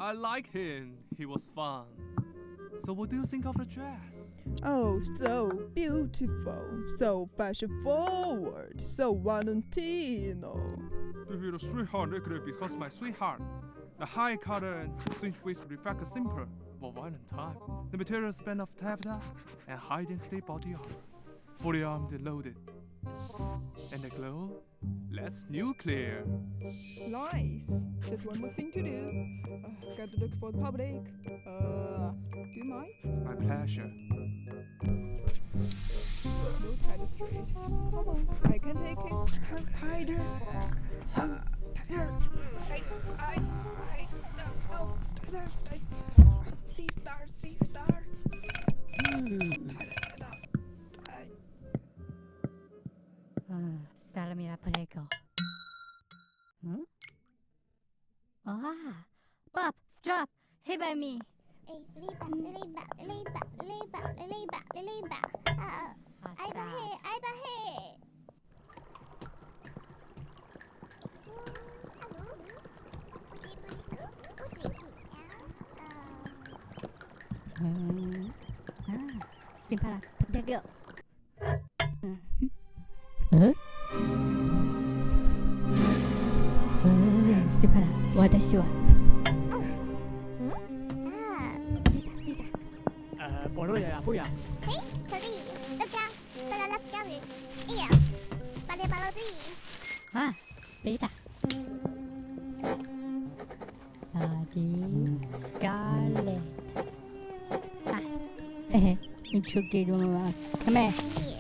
I like him. He was fun. So what do you think of the dress? Oh, so beautiful, so fashion forward, so Valentino. To hear the sweetheart regularly because my sweetheart. The high color and switch which reflect a simple, more violent time. The material span of taffeta and high density body armor. Fully armed and loaded. And the glow? That's nuclear. Nice. Just one more thing to do. Gotta look for the public. Do you mind? My pleasure. No tighter straight. Come on, I can take it. Tighter. Tighter. See star. Salamina Paleko. Ah, Bob, stop. Hey by me. Simpala, Paleko. Simpala, 私は。Buya. Hey, Cody, look out. Para las llaves. Vale, Balodi. Ah, beta. Adi, Gale. Ah, introduce us. Come here.